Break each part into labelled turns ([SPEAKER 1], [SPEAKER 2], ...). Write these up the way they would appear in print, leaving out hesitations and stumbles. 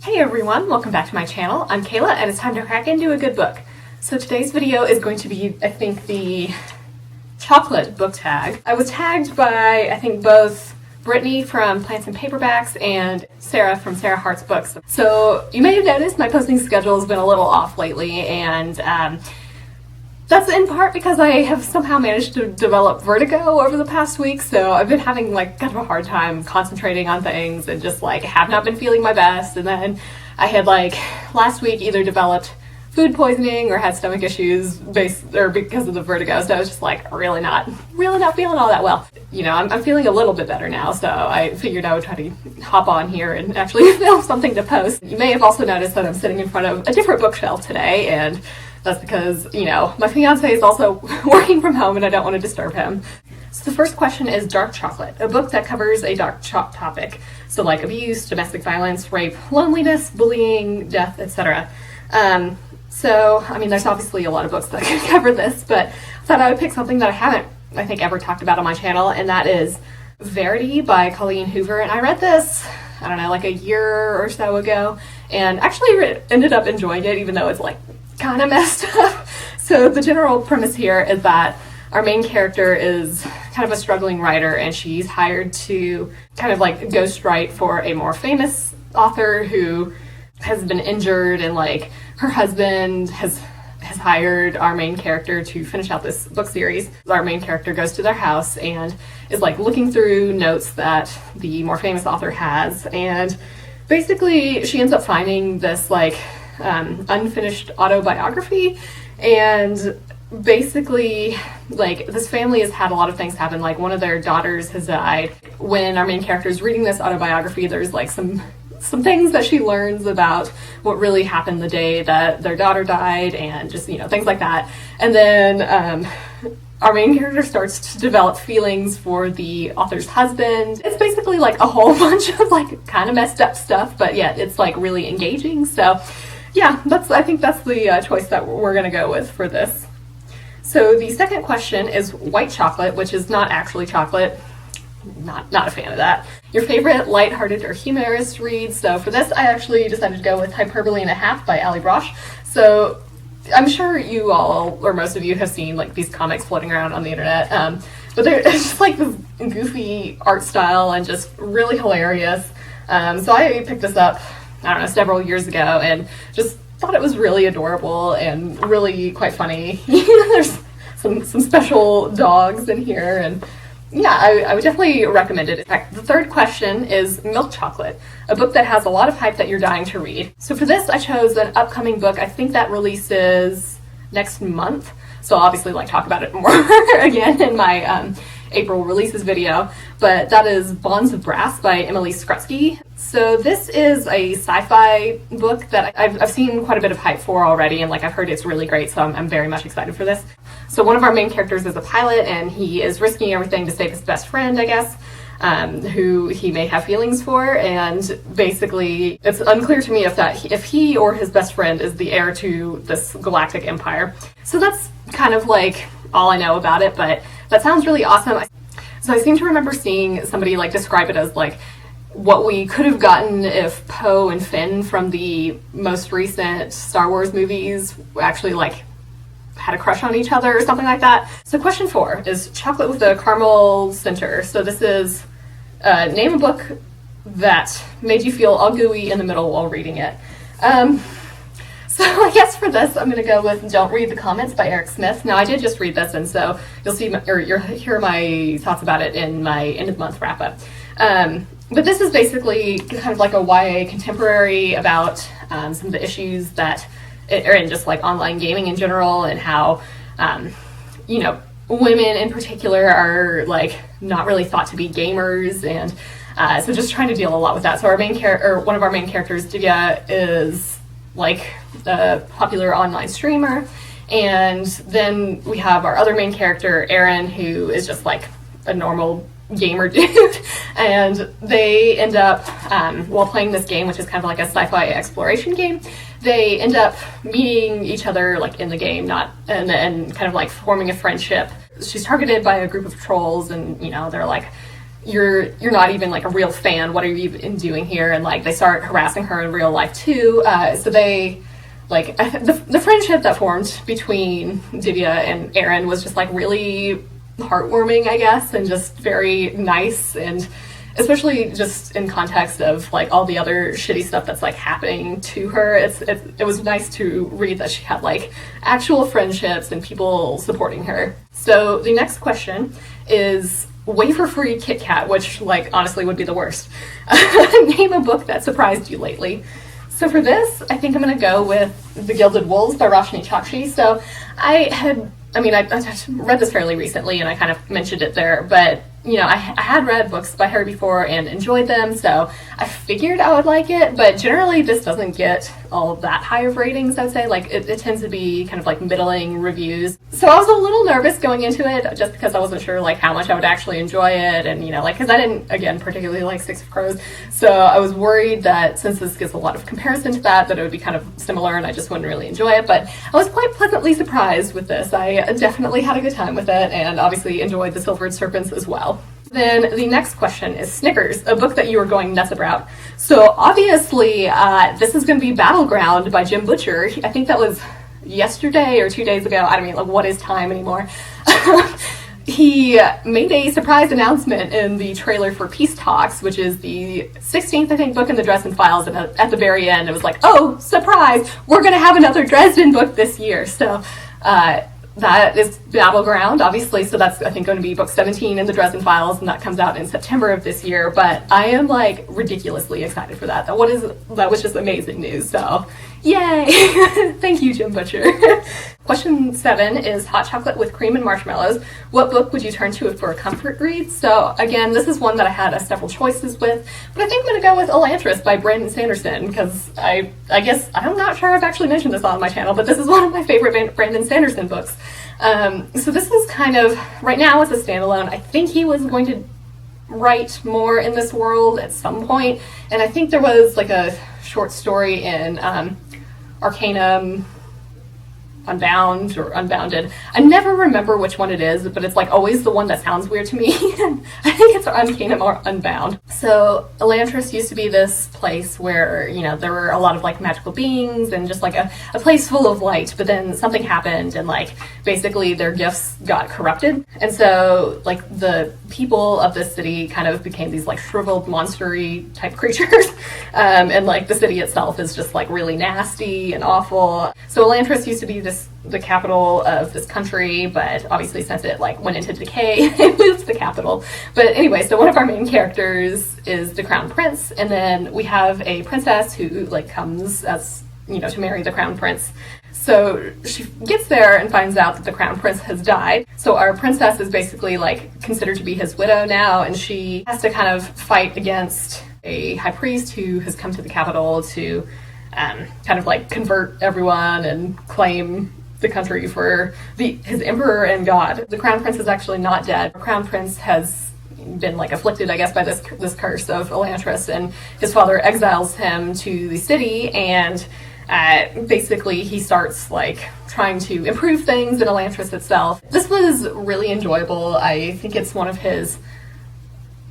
[SPEAKER 1] Hey everyone, welcome back to my channel. I'm Kayla and it's time to crack into a good book. So today's video is going to be, I think, the chocolate book tag. I was tagged by, I think, both Brittany from Plants and Paperbacks and Sarah from Sarah Hart's Books. So you may have noticed my posting schedule has been a little off lately, and that's in part because I have somehow managed to develop vertigo over the past week, so I've been having kind of a hard time concentrating on things and just have not been feeling my best. And then I had last week either developed food poisoning or had stomach issues because of the vertigo, so I was just really not feeling all that well. You know, I'm feeling a little bit better now, so I figured I would try to hop on here and actually film something to post. You may have also noticed that I'm sitting in front of a different bookshelf today, and that's because, you know, my fiance is also working from home and I don't want to disturb him. So the first question is Dark Chocolate, a book that covers a dark topic. So abuse, domestic violence, rape, loneliness, bullying, death, etc. So, I mean, there's obviously a lot of books that could cover this, but I thought I would pick something that I haven't, I think, ever talked about on my channel, and that is Verity by Colleen Hoover. And I read this, I don't know, a year or so ago, and actually ended up enjoying it, even though it's kind of messed up. So the general premise here is that our main character is kind of a struggling writer, and she's hired to kind of ghostwrite for a more famous author who has been injured, and her husband has hired our main character to finish out this book series. Our main character goes to their house and is looking through notes that the more famous author has, and basically she ends up finding this unfinished autobiography. And basically this family has had a lot of things happen. One of their daughters has died. When our main character is reading this autobiography, there's some things that she learns about what really happened the day that their daughter died, and just, you know, things like that. And then our main character starts to develop feelings for the author's husband. It's basically a whole bunch of kind of messed up stuff, but yet it's really engaging. So yeah, I think that's the choice that we're gonna go with for this. So the second question is white chocolate, which is not actually chocolate. Not a fan of that. Your favorite lighthearted or humorous read. So for this, I actually decided to go with Hyperbole and a Half by Allie Brosh. So I'm sure you all, or most of you, have seen these comics floating around on the internet. But it's just this goofy art style and just really hilarious. So I picked this up, I don't know, several years ago, and just thought it was really adorable and really quite funny. There's some special dogs in here, and yeah, I would definitely recommend it. In fact, the third question is Milk Chocolate, a book that has a lot of hype that you're dying to read. So for this, I chose an upcoming book. I think that releases next month, so I'll obviously talk about it more again in my April releases video, but that is Bonds of Brass by Emily Skrutsky. So this is a sci-fi book that I've seen quite a bit of hype for already, and I've heard it's really great, so I'm very much excited for this. So one of our main characters is a pilot, and he is risking everything to save his best friend, I guess, who he may have feelings for, and basically it's unclear to me if he or his best friend is the heir to this galactic empire. So that's kind of all I know about it, but that sounds really awesome. So I seem to remember seeing somebody describe it as what we could have gotten if Poe and Finn from the most recent Star Wars movies actually had a crush on each other or something like that. So question 4 is chocolate with a caramel center. So this is name a book that made you feel all gooey in the middle while reading it. So I guess for this, I'm going to go with Don't Read the Comments by Eric Smith. Now, I did just read this, and so you'll hear my thoughts about it in my end of the month wrap up. But this is basically kind of a YA contemporary about some of the issues that are in just online gaming in general, and how you know, women in particular are not really thought to be gamers, and so just trying to deal a lot with that. So one of our main characters, Divya, is a popular online streamer, and then we have our other main character, Aaron, who is just a normal gamer dude, and they end up while playing this game, which is kind of a sci-fi exploration game, they end up meeting each other in the game, and kind of forming a friendship. She's targeted by a group of trolls, and you know, they're you're not even like a real fan. What are you even doing here? And like they start harassing her in real life too. So they like the friendship that formed between Divya and Aaron was just like really heartwarming, I guess, and just very nice, and especially just in context of like all the other shitty stuff that's like happening to her. It was nice to read that she had like actual friendships and people supporting her. So the next question is Wafer-free Kit-Kat, which like honestly would be the worst. Name a book that surprised you lately. So for this, I think I'm gonna go with The Gilded Wolves by Roshni Chokshi. So I read this fairly recently and I kind of mentioned it there, but you know, I had read books by her before and enjoyed them, so I figured I would like it, but generally this doesn't get all that high of ratings, I would say. Like, it tends to be kind of like middling reviews. So I was a little nervous going into it, just because I wasn't sure like how much I would actually enjoy it, and you know, like, because I didn't, again, particularly like Six of Crows, so I was worried that since this gets a lot of comparison to that it would be kind of similar and I just wouldn't really enjoy it, but I was quite pleasantly surprised with this. I definitely had a good time with it, and obviously enjoyed The Silvered Serpents as well. Then the next question is Snickers, a book that you were going nuts about. So obviously, this is going to be Battleground by Jim Butcher. I think that was yesterday or 2 days ago. I don't mean, like, what is time anymore? He made a surprise announcement in the trailer for Peace Talks, which is the 16th, I think, book in the Dresden Files, and at the very end it was like, oh, surprise, we're going to have another Dresden book this year. So, that is Battleground, obviously, so that's, I think, going to be book 17 in the Dresden Files, and that comes out in September of this year, but I am, like, ridiculously excited for that. That was just amazing news, so yay! Thank you, Jim Butcher. Question 7 is Hot Chocolate with Cream and Marshmallows. What book would you turn to for a comfort read? So, again, this is one that I had several choices with, but I think I'm going to go with Elantris by Brandon Sanderson, because I guess, I'm not sure I've actually mentioned this on my channel, but this is one of my favorite Brandon Sanderson books. So this is kind of, right now it's a standalone. I think he was going to write more in this world at some point, and I think there was like a short story in Arcanum Unbound or Unbounded. I never remember which one it is, but it's like always the one that sounds weird to me. I think it's Arcanum or Unbound. So Elantris used to be this place where, you know, there were a lot of like magical beings and just like a place full of light, but then something happened and like basically their gifts got corrupted. And so like the people of this city kind of became these like shriveled monster-y type creatures. And like the city itself is just like really nasty and awful. So Elantris used to be the capital of this country, but obviously since it like went into decay, it moved to the capital. But anyway, so one of our main characters is the crown prince, and then we have a princess who like comes as, you know, to marry the crown prince. So she gets there and finds out that the crown prince has died. So our princess is basically like considered to be his widow now, and she has to kind of fight against a high priest who has come to the capital to kind of like convert everyone and claim the country for his emperor and god. The crown prince is actually not dead. The crown prince has been like afflicted, I guess, by this curse of Elantris, and his father exiles him to the city, and basically he starts like trying to improve things in Elantris itself. This was really enjoyable. I think it's one of his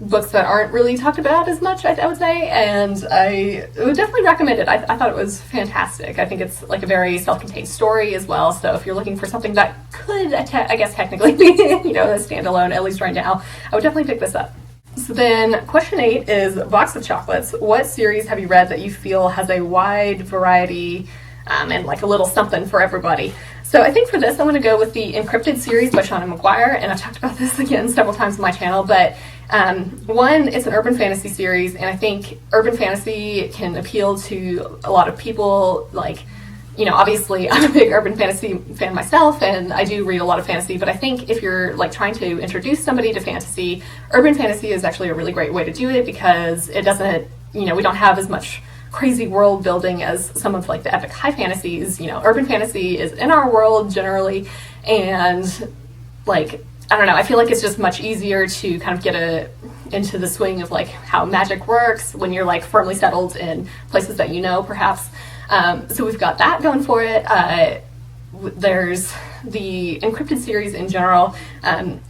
[SPEAKER 1] books that aren't really talked about as much, I would say, and I would definitely recommend it. I thought it was fantastic. I think it's like a very self-contained story as well, so if you're looking for something that could, I guess, technically be, you know, a standalone, at least right now, I would definitely pick this up. So then question 8 is Box of Chocolates. What series have you read that you feel has a wide variety and like a little something for everybody? So I think for this I'm going to go with the Encrypted series by Shauna McGuire, and I've talked about this again several times on my channel, but one, it's an urban fantasy series, and I think urban fantasy can appeal to a lot of people. Like, you know, obviously I'm a big urban fantasy fan myself, and I do read a lot of fantasy, but I think if you're like trying to introduce somebody to fantasy, urban fantasy is actually a really great way to do it, because it doesn't, you know, we don't have as much crazy world building as some of like the epic high fantasies. You know, urban fantasy is in our world generally, and like, I don't know, I feel like it's just much easier to kind of get into the swing of like how magic works when you're like firmly settled in places that you know, perhaps. So we've got that going for it. There's the Encrypted series in general,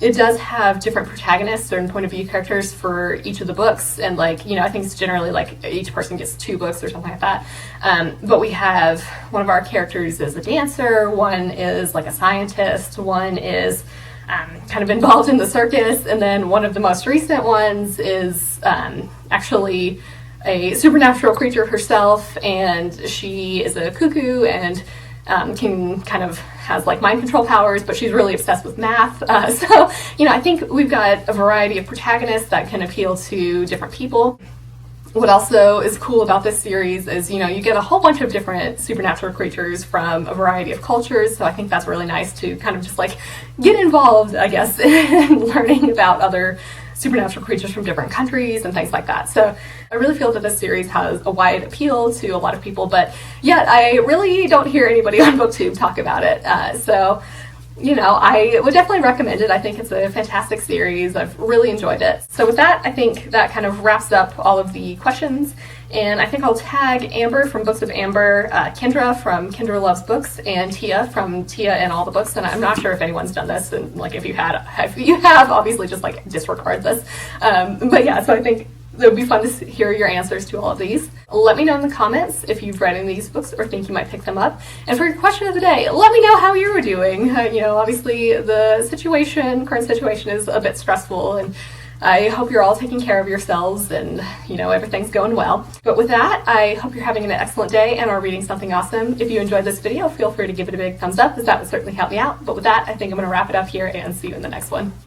[SPEAKER 1] it does have different protagonists, certain point of view characters for each of the books, and like, you know, I think it's generally like each person gets 2 books or something like that. But we have one of our characters is a dancer, one is like a scientist, one is kind of involved in the circus, and then one of the most recent ones is actually a supernatural creature herself, and she is a cuckoo and can kind of has like mind control powers, but she's really obsessed with math. So, you know, I think we've got a variety of protagonists that can appeal to different people. What also is cool about this series is, you know, you get a whole bunch of different supernatural creatures from a variety of cultures, so I think that's really nice to kind of just like get involved, I guess, in learning about other supernatural creatures from different countries and things like that. So I really feel that this series has a wide appeal to a lot of people, but yet I really don't hear anybody on BookTube talk about it. So, you know, I would definitely recommend it. I think it's a fantastic series. I've really enjoyed it. So with that, I think that kind of wraps up all of the questions. And I think I'll tag Amber from Books of Amber, Kendra from Kendra Loves Books, and Tia from Tia and All the Books. And I'm not sure if anyone's done this, and like if you have, obviously just like disregard this. But yeah, so I think it would be fun to hear your answers to all of these. Let me know in the comments if you've read any of these books or think you might pick them up. And for your question of the day, let me know how you were doing. You know, obviously the current situation is a bit stressful, and I hope you're all taking care of yourselves and, you know, everything's going well. But with that, I hope you're having an excellent day and are reading something awesome. If you enjoyed this video, feel free to give it a big thumbs up, as that would certainly help me out. But with that, I think I'm going to wrap it up here and see you in the next one.